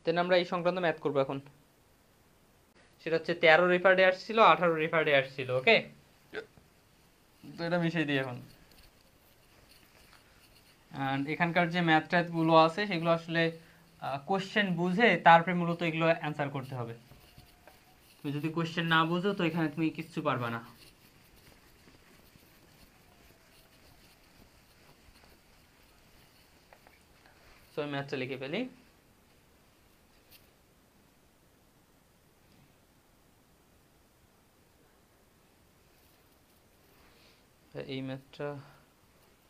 দেন আমরা এই সংক্রান্ত ম্যাথ করবো এখন। সেটা হচ্ছে 13 রেফার ডে আসছিল, 18 রেফার ডে আসছিল। ওকে, তো এটা মিশিয়ে দিই এখন। অ্যান্ড এখানকার যে ম্যাথ ট্যাথগুলো আছে সেগুলো আসলে কোশ্চেন বুঝে তারপরে মূলত এগুলো অ্যান্সার করতে হবে। তুমি যদি কোশ্চেন না বুঝো তো এখানে তুমি কিচ্ছু পারবা না। তো আমি ম্যাথটা লিখে ফেলি। এই ম্যাথটা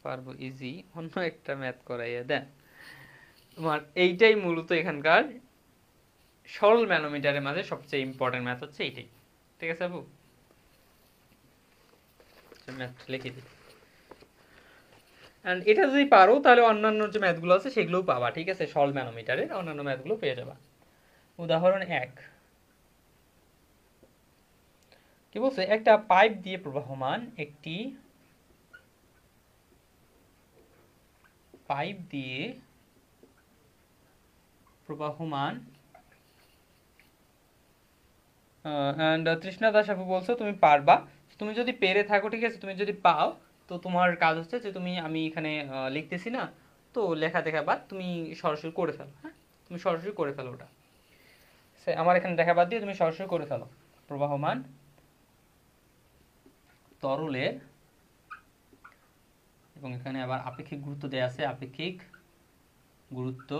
পারবো ইজি, অন্য একটা ম্যাথ করাইয়া দেন। তোমার এইটাই মূলত এখানকার সরল ম্যানোমিটারের মাঝে সবচেয়ে ইম্পর্টেন্ট ম্যাথ হচ্ছে এইটাই। ঠিক আছে আপু, ম্যাথটা লিখে দিই। অ্যান্ড এটা যদি পারো তাহলে অন্যান্য যে ম্যাথগুলো আছে সেগুলোও পাবা। ঠিক আছে, সরল ম্যানোমিটারের অন্যান্য ম্যাথগুলো পেয়ে যাবা। উদাহরণ 1 কি বলছে, একটা পাইপ দিয়ে প্রবাহমান একটি পাইপ দিয়ে প্রবাহমান অ্যান্ড তৃষ্ণা দাস আপু বলছো তুমি পারবা। তুমি যদি পেরে থাকো, ঠিক আছে, তুমি যদি পাও তো তোমার কাজ হচ্ছে যে তুমি, আমি এখানে লিখতেছি না তো লেখা দেখা বাদ, তুমি সরাসরি করে ফেলো। হ্যাঁ, তুমি সরাসরি করে ফেলো ওটা। আমার এখানে দেখা বাদ দিয়ে তুমি সরাসরি করে ফেলো। প্রবাহমান তরলের, এবং এখানে আবার আপেক্ষিক গুরুত্ব দেয়া আছে, আপেক্ষিক গুরুত্ব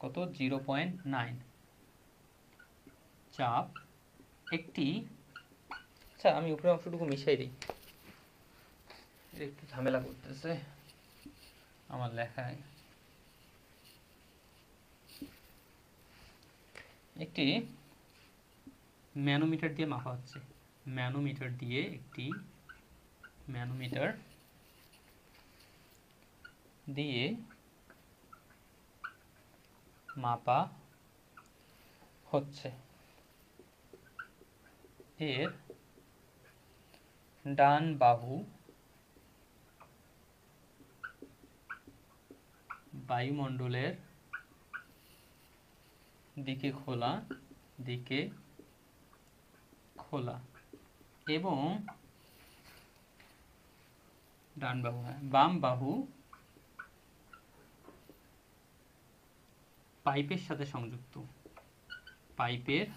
কত, 0.9 চাপ একটি, আচ্ছা আমি উপরে অংশটুকু মিশাই দিই, একটু ঝামেলা করতেছে আমার লেখায়। একটি ম্যানোমিটার দিয়ে মাপা হচ্ছে, ম্যানোমিটার দিয়ে, একটি ম্যানোমিটার দিয়ে মাপা হচ্ছে। এর ডান বাহু বায়ুমণ্ডলের দিকে খোলা, দিকে খোলা, এবং ডান বাহু, হ্যাঁ, বাম বাহু পাইপের সাথে সংযুক্ত, পাইপের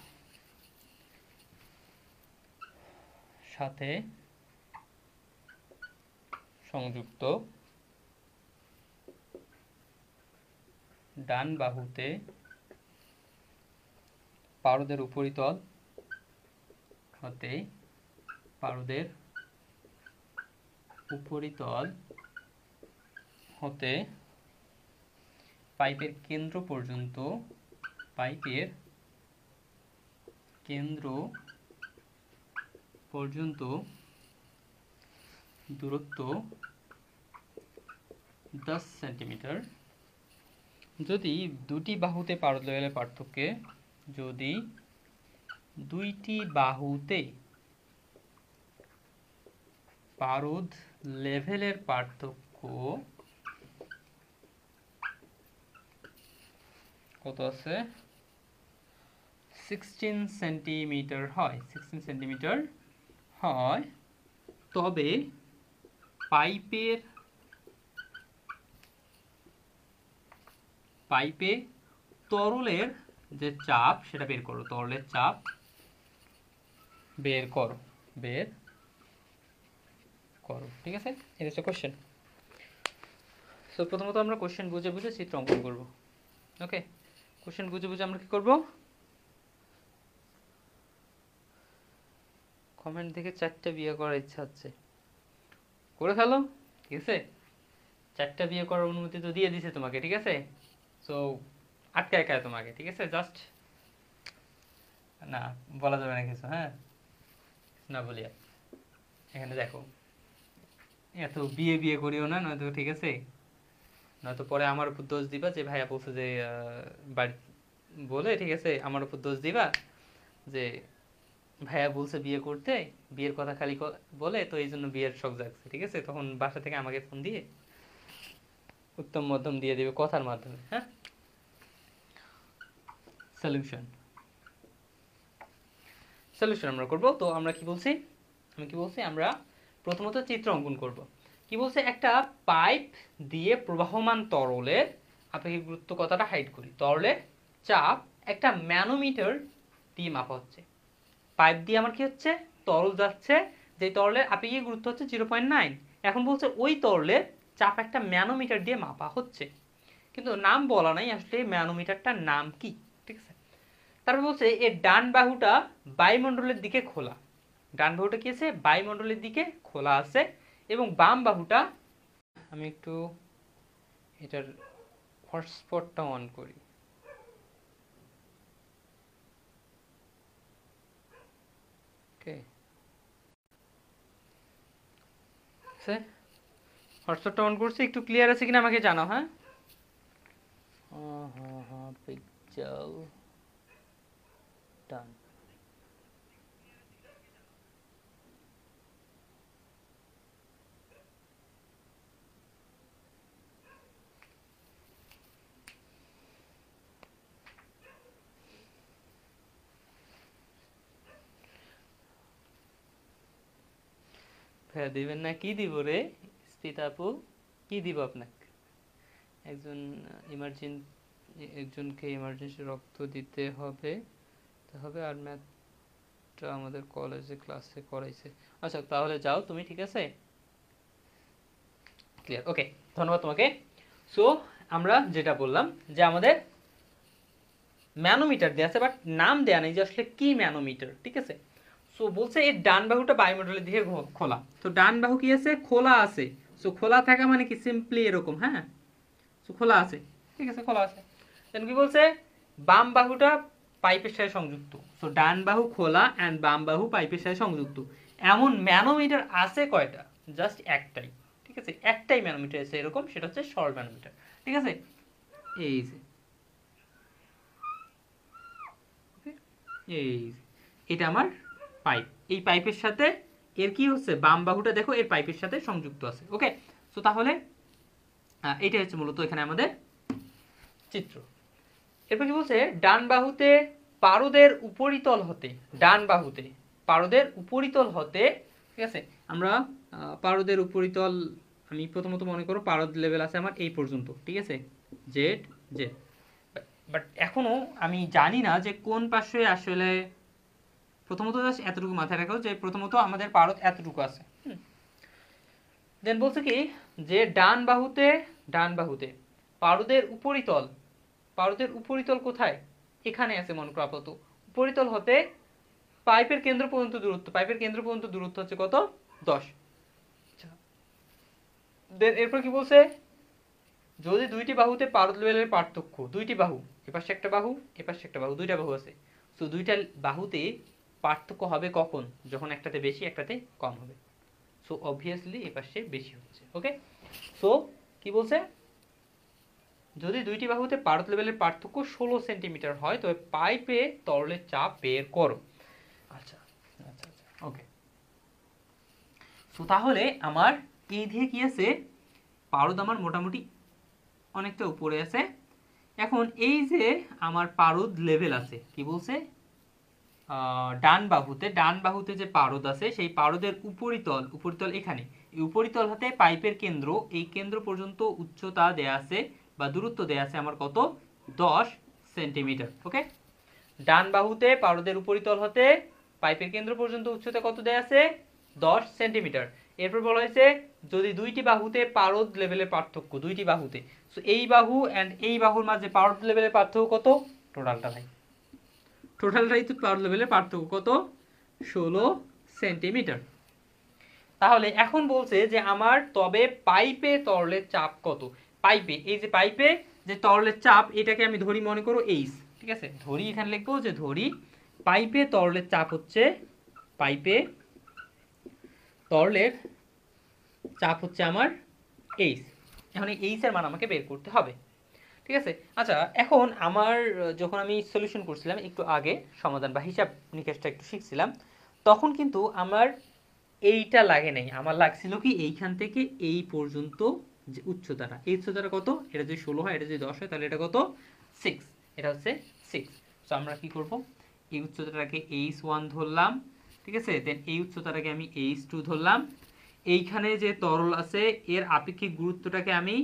সাথে সংযুক্ত। ডান বাহুতে পারদের উপরিতল হতে, পারদের উপরিতল হতে পাইপের কেন্দ্র পর্যন্ত, পাইপের কেন্দ্র পর্যন্ত দূরত্ব 10 সেন্টিমিটার। যদি দুটি বাহুতে পারদ লেভেলের পার্থক্যে, যদি দুইটি বাহুতে পারদ লেভেলের পার্থক্য কত আছে, 16 সেন্টিমিটার হয়, 16 সেন্টিমিটার হয়, তবে পাইপের, পাইপে তরলের যে চাপ সেটা বের করো, তরলের চাপ বের করো, বের করো। ঠিক আছে, এটা হচ্ছে কোশ্চেন। সো প্রথমত আমরা কোশ্চেন বুঝে বুঝে চিত্র অঙ্কন করব। ওকে, কোশ্চেন বুঝে বুঝে আমরা কি করব, কমেন্ট দেখে 4টা বিয়ে করার ইচ্ছা হচ্ছে, করে ফেলো। ঠিক আছে, 4টা বিয়ে করার অনুমতি তো দিয়ে দিছে তোমাকে। ঠিক আছে, সো আটকায় কায় তোমাকে। ঠিক আছে, জাস্ট না বলা যাবে না কিছু, হ্যাঁ, না বলিয়া। এখানে দেখো, এত বিয়ে বিয়ে করিও না, নয়তো ঠিক আছে, নয়তো পরে আমার উপর দোষ দিবা যে ভাইয়া বলছে যে বাড়ি বলে, ঠিক আছে, আমার উপর দোষ দিবা যে ভাইয়া বলছে বিয়ে করতে, বিয়ের কথা খালি বলে, তো এই জন্য বিয়ের শখ জাগছে। ঠিক আছে, তখন বাসা থেকে আমাকে ফোন দিয়ে উত্তম মধ্যম দিয়ে দিবে কথার মাধ্যমে। হ্যাঁ, সলিউশন সলিউশন আমরা করব। তো আমরা কি বলছি, আমরা প্রথমত চিত্র অঙ্কন করব। কি বলছে, একটা পাইপ দিয়ে প্রবাহমান তরলের আপেক্ষিক গুরুত্ব কথাটা হাইড করি। তরলের চাপ একটা ম্যানোমিটার দিয়ে মাপা হচ্ছে। পাইপ দিয়ে আমার কি হচ্ছে, তরল যাচ্ছে, যে তরলের আপেক্ষিক গুরুত্ব হচ্ছে 0.9। এখন বলছে ওই তরলের চাপ একটা ম্যানোমিটার দিয়ে মাপা হচ্ছে, কিন্তু নাম বলা নাই আসলে ম্যানোমিটারটার নাম কি। ঠিক আছে, তারপর বলছে এর ডান বাহুটা বায়ুমণ্ডলের দিকে খোলা। ডান বাহুটা কি আছে, বায়ুমণ্ডলের দিকে খোলা আছে, এবং বাম বাহুটা, আমি একটু এটার হটস্পটটা অন করি। ওকে, হটস্পটটা অন করছি, একটু ক্লিয়ার আছে কিনা আমাকে জানাও। হ্যাঁ হ্যাঁ পিকচার ডান। ভাইয়া দিবেন না, কি দিব রে স্পিতা আপু, কি দিব আপনাকে? একজনকে ইমার্জেন্সি রক্ত দিতে হবে আর ম্যাথটা আমাদের কলেজে ক্লাসে করাইছে। আচ্ছা তাহলে যাও তুমি, ঠিক আছে, ক্লিয়ার, ওকে, ধন্যবাদ তোমাকে। সো আমরা যেটা বললাম যে আমাদের ম্যানোমিটার দেয়া আছে, বাট নাম দেয়া নেই যে আসলে কি ম্যানোমিটার। ঠিক আছে, সো বলছে এর ডান বাহুটা বায়ুমণ্ডলের দিকে খোলা। তো ডান বাহু কি আছে, খোলা আছে। সো খোলা থাকা মানে কি, সিম্পলি এরকম। হ্যাঁ, সো খোলা আছে, ঠিক আছে, খোলা আছে। দেন কি বলছে, বাম বাহুটা পাইপের সাথে সংযুক্ত। সো ডান বাহু খোলা অ্যান্ড বাম বাহু পাইপের সাথে সংযুক্ত। এমন ম্যানোমিটার আছে কয়টা, জাস্ট একটাই। ঠিক আছে, একটাই ম্যানোমিটার আছে এরকম, সেটা হচ্ছে সরল ম্যানোমিটার। ঠিক আছে, এই যে এই এটা আমার পাইপ, এই পাইপের সাথে এর কি হচ্ছে, বাম বাহুটা দেখো এর পাইপের সাথে সংযুক্ত আছে। ওকে, সো তাহলে এটা হচ্ছে মূলত এখানে আমাদের চিত্র। এরপর কি বলছে, ডান বাহুতে পারদের উপরিতল হতে, ডান বাহুতে পারদের উপরিতল হতে, ঠিক আছে, আমরা পারদের উপরিতল, আমি প্রথমত মনে করো পারদ লেভেল আছে আমার এই পর্যন্ত। ঠিক আছে, জেড জেড, বাট এখনো আমি জানি না যে কোন পাশে আসলে, প্রথমত জাস্ট এতটুকু মাথায় রাখো যে প্রথমত আমাদের পারদ এতটুকু আছে। দেন বলছে কি, যে ডান বাহুতে পারদের উপরিতল কোথায়, এখানে আছে মনে করো আপাতত। উপরিতল হতে পাইপের কেন্দ্র পর্যন্ত দূরত্ব হচ্ছে কত, 10। দেন এরপর কি বলছে, যদি দুইটি বাহুতে পারদ লেভেলের পার্থক্য, দুইটি বাহু, এপাশে একটা বাহু এপাশে একটা বাহু, দুইটা বাহু আছে, তো দুইটা বাহুতে পার্থক্য হবে কখন, যখন একটাতে বেশি একটাতে কম হবে। সো অবভিয়াসলি এপাশে বেশি হচ্ছে। ওকে, সো কি বলছে, যদি দুইটি বাহুতে পারদ লেভেলের পার্থক্য 16 সেন্টিমিটার হয় তবে পাইপে তরলের চাপ বের করো। আচ্ছা আচ্ছা আচ্ছা, ওকে। সো তাহলে আমার এই দিয়ে কি আছে, পারদ আমার মোটামুটি অনেকটা উপরে আছে। এখন এই যে আমার পারদ লেভেল আছে, কি বলছে, ডান বাহুতে যে পারদ আছে সেই পারদের উপরিতল এখানে, এই উপরিতল হতে পাইপের কেন্দ্র, এই কেন্দ্র পর্যন্ত উচ্চতা দেয়া আছে বা দূরত্ব দেয়া আছে আমার কত, 10 সেন্টিমিটার। ওকে, ডান বাহুতে পারদের উপরিতল হতে পাইপের কেন্দ্র পর্যন্ত উচ্চতা কত দেয়া আছে, 10 সেন্টিমিটার। এরপর বলা হয়েছে যদি দুইটি বাহুতে পারদ লেভেলের পার্থক্য, দুইটি বাহুতে, সো এই বাহু এন্ড এই বাহুর মাঝে পারদ লেভেলের পার্থক্য কত, টোটালটাই তো পারদ লেভেলের পার্থক্য কত, 16 সেন্টিমিটার। তাহলে এখন বলছে যে আমার তবে পাইপে তরলের চাপ কত। পাইপে, এই যে পাইপে যে তরলের চাপ, এটাকে আমি ধরি মনে করো এইচ। ঠিক আছে, ধরি, এখানে লিখবো যে ধরি পাইপে তরলের চাপ হচ্ছে, পাইপে তরলের চাপ হচ্ছে আমার এইচ। এখন এই এইচ এর মান আমাকে বের করতে হবে। ঠিক আছে, আচ্ছা এখন আমার যখন আমি সলিউশন করছিলাম একটু আগে, সমাধান বা হিসাব নিকাশটা একটু শিখছিলাম, তখন কিন্তু আমার এইটা লাগে নাই, আমার লাগছিল কি এইখান থেকে এই পর্যন্ত যে উচ্চতাটা, এই উচ্চতাটা কত, এটা যদি 16 হয়, এটা যদি 10 হয়, তাহলে এটা কত, 6, এটা হচ্ছে 6। সো আমরা কি করব, এই উচ্চতাটাকে H1 ধরলাম, ঠিক আছে, দেন এই উচ্চতাটাকে আমি H2 ধরলাম, এইখানে যে তরল আছে এর আপেক্ষিক গুরুত্বটাকে আমি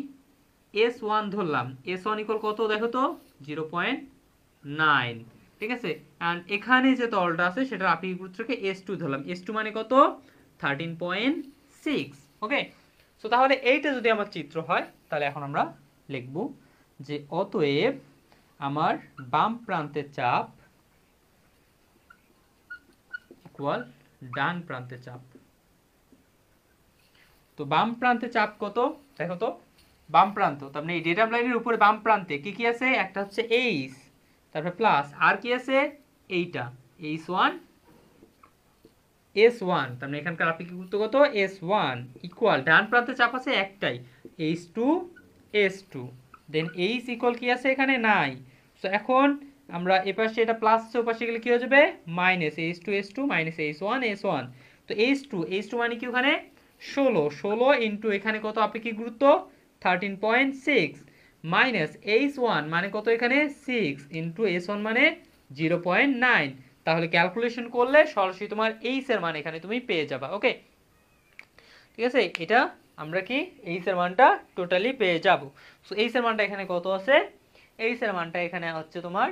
S1 ধরলাম। S1 ইকুয়াল কত দেখো তো, 0.9, ঠিক আছে। অ্যান্ড এখানে যে তরলটা আছে সেটার আপেক্ষিক গুরুত্বটাকে S2 ধরলাম। S2 মানে কত, 13.6। ওকে, সো তাহলে এইটা যদি আমার চিত্র হয়, তাহলে এখন আমরা লিখব যে অতএব আমার বাম প্রান্তের চাপ ইকুয়াল ডান প্রান্তের চাপ। তো বাম প্রান্তে চাপ কত দেখো তো, বাম প্রান্ত তার মানে এই ডেটাম লাইনের উপরে বাম প্রান্তে কি কি আছে, একটা হচ্ছে এইচ, তারপরে প্লাস আর কি আছে এইটা H1 S1, তার মানে এখানকার আপেক্ষিক গুরুত্ব কত S1 ইকুয়াল ডান প্রান্তে চাপ আছে একটাই H2 S2, দেন H ইকুয়াল কি আছে এখানে নাই। সো এখন আমরা এপাশে এটা প্লাস আছে, ওপাশে গেলে কি হয়ে যাবে minus H2 S2 minus H1 S1। তো H2 মানে কি ওখানে 16 ইন্টু এখানে কত আপেক্ষিক গুরুত্ব 13.6 মাইনাস H1 মানে কত এখানে 6 ইন্টু S1 মানে 0.9। তাহলে ক্যালকুলেশন করলে সরাসরি তোমার এইচ এর মান এখানে তুমি পেয়ে যাবা। ওকে, ঠিক আছে, এটা আমরা কি এইচ এর মানটা টোটালি পেয়ে যাব। সো এইচ এর মানটা এখানে কত আছে, এইচ এর মানটা এখানে হচ্ছে তোমার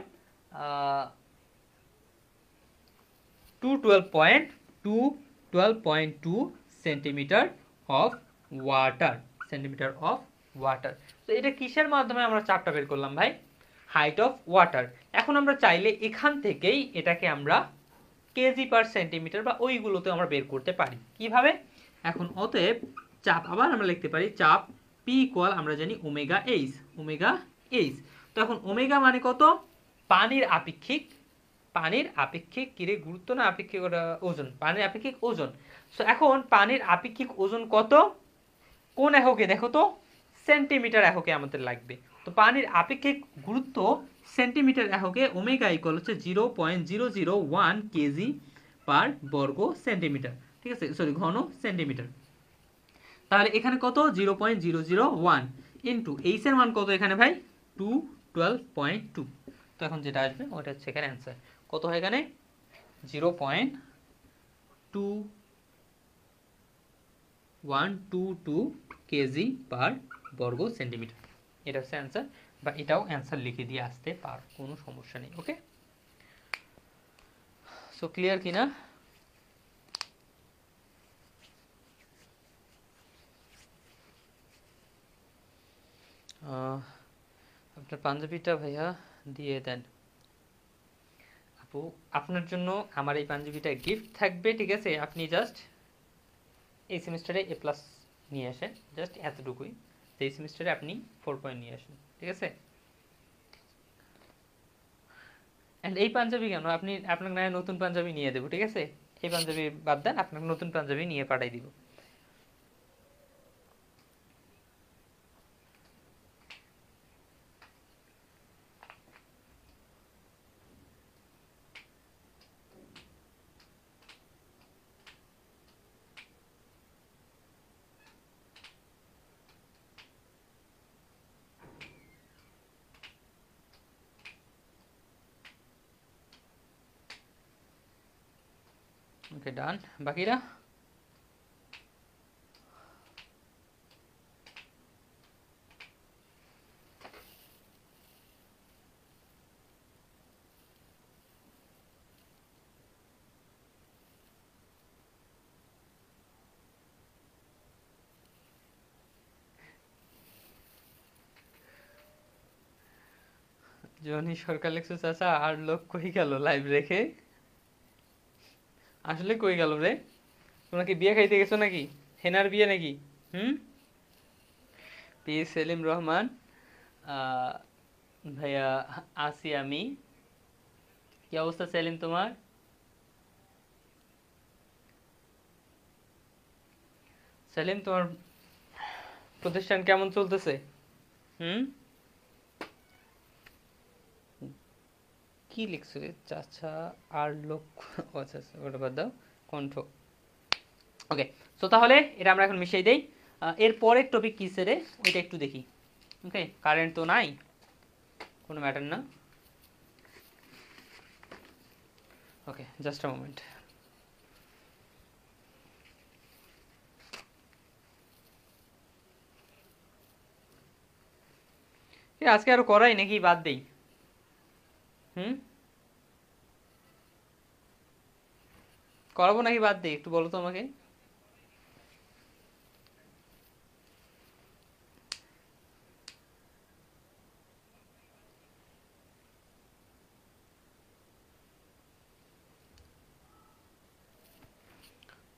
212.2 centimetre of water, centimetre of water. তো এটা কিসের মাধ্যমে আমরা চাপটা বের করলাম ভাই, হাইট অফ ওয়াটার। এখন আমরা চাইলে এখান থেকেই এটাকে আমরা কেজি পার সেন্টিমিটার বা ওইগুলোতে আমরা বের করতে পারি। কিভাবে, এখন অতএব চাপ আবার আমরা লিখতে পারি চাপ পি ইকুয়াল আমরা জানি ওমেগা এইচ, ওমেগা এইচ। তো এখন ওমেগা মানে কত, পানির আপেক্ষিক, পানির আপেক্ষিক কিরে গুরুত্ব না আপেক্ষিক ওজন, পানির আপেক্ষিক ওজন। সো এখন পানির আপেক্ষিক ওজন কত, কোন এককে দেখো তো, সেন্টিমিটার এককে আমাদের লাগবে। তো পানির আপেক্ষিক গুরুত্ব সেন্টিমিটার এককে ওমেগা ইকুয়াল হচ্ছে 0.001 কেজি পার বর্গ সেন্টিমিটার, ঠিক আছে, সরি ঘন সেন্টিমিটার। তাহলে এখানে কত 0.001 ইন্টু এইচ এর মান কত এখানে ভাই 212.2। তো এখন যেটা আসবে ওটা হচ্ছে এখানে অ্যান্সার কত হয়, এখানে 0.2122 কেজি পার বর্গ সেন্টিমিটার। এটা হচ্ছে অ্যান্সার, বা এটাও অ্যান্সার লিখে দিয়ে আসতে পার, কোনো সমস্যা নেই। ওকে, সো ক্লিয়ার কিনা, আপনার পাঞ্জাবিটা ভাইয়া দিয়ে দেন আপু, আপনার জন্য আমার এই পাঞ্জাবিটা গিফট থাকবে, ঠিক আছে। আপনি জাস্ট এই সেমিস্টারে A+ নিয়ে আসেন, জাস্ট এতটুকুই। তো এই সেমিস্টারে আপনি 4 পয়েন্ট নিয়ে আসেন, ঠিক আছে। অ্যান্ড এই পাঞ্জাবি কেন, আপনি আপনাকে না নতুন পাঞ্জাবি নিয়ে দেবো, ঠিক আছে। এই পাঞ্জাবি বাদ দেন, আপনাকে নতুন পাঞ্জাবি নিয়ে পাঠাই দিব। ওকে ডান, বাকিরা জনি সরকার লেখছো চাচা, আর লোক কই গেল লাইভ রেখে, আসলে কই গেল রে, তোমরা কি বিয়ে খাইতে গেছো নাকি, হেনার বিয়ে নাকি? হুম, পি সেলিম রহমান, ভাইয়া আসি আমি। কি অবস্থা সেলিম তোমার? সেলিম তোমার প্রতিষ্ঠান কেমন চলতেছে? হুম, কি লিখছো রে চাচা, আর লোক আচ্ছা আচ্ছা, ওটা বাদ দাও, কণ্ঠ। ওকে, তো তাহলে এটা আমরা এখন মিশিয়ে দেই। এর পরের টপিক কি রে, ওইটা একটু দেখি। ওকে, কারেন্ট তো নাই, কোনো ম্যাটার না। ওকে, জাস্ট আ মোমেন্ট। আজকে আরো করাই নাকি বাদ দেই? হুম, করাবো নাকি বাদ দেই একটু বলো তো আমাকে।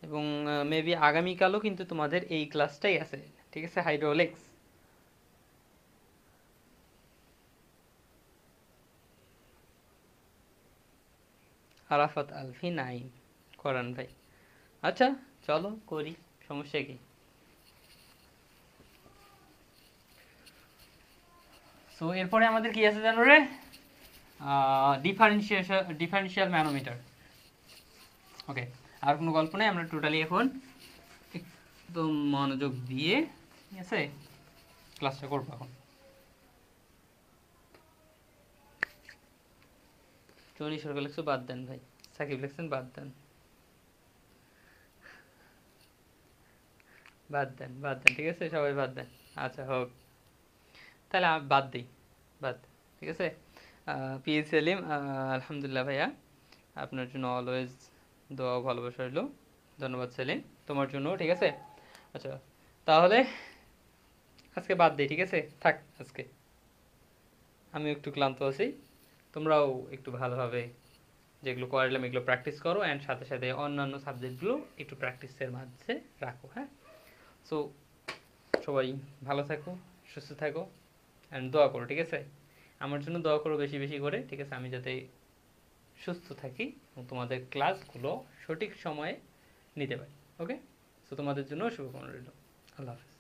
এবং মেবি আগামীকালও কিন্তু তোমাদের এই ক্লাসটাই আছে, ঠিক আছে, হাইড্রোলিক্স। আরাফাত আলফি নাইম, করান ভাই। আচ্ছা, চলো করি, সমস্যা কি। সো এরপরে আমাদের কি আছে জানো রে? Differential manometer. ওকে, আর কোনো গল্প নেই, আমরা টোটালি এখন একদম মনোযোগ দিয়ে, ঠিক আছে, ক্লাসটা করবো এখন। টনি সরকার লেখছো বাদ দেন ভাই, সাকিব লেখছেন বাদ দেন, বাদ দেন, বাদ দেন, ঠিক আছে, সবাই বাদ দেন। আচ্ছা হোক, তাহলে বাদ দিই, বাদ, ঠিক আছে। পি সেলিম, আলহামদুলিল্লাহ ভাইয়া, আপনার জন্য অলওয়েজ দোয়া ও ভালোবাসা রইলো। ধন্যবাদ সেলিম, তোমার জন্য, ঠিক আছে। আচ্ছা, তাহলে আজকে বাদ দিই, ঠিক আছে, থাক আজকে। আমি একটু ক্লান্ত আছি, তোমরাও একটু ভালোভাবে যেগুলো করালাম এগুলো প্র্যাকটিস করো, অ্যান্ড সাথে সাথে অন্যান্য সাবজেক্টগুলো একটু প্র্যাকটিসের মাঝে রাখো, হ্যাঁ। সো সবাই ভালো থাকো, সুস্থ থাকো, অ্যান্ড দোয়া করো, ঠিক আছে। আমার জন্য দোয়া করো বেশি বেশি করে, ঠিক আছে, আমি যাতে সুস্থ থাকি এবং তোমাদের ক্লাসগুলো সঠিক সময়ে নিতে পারি। ওকে, সো তোমাদের জন্য শুভকামনা রইল। আল্লাহ হাফিজ।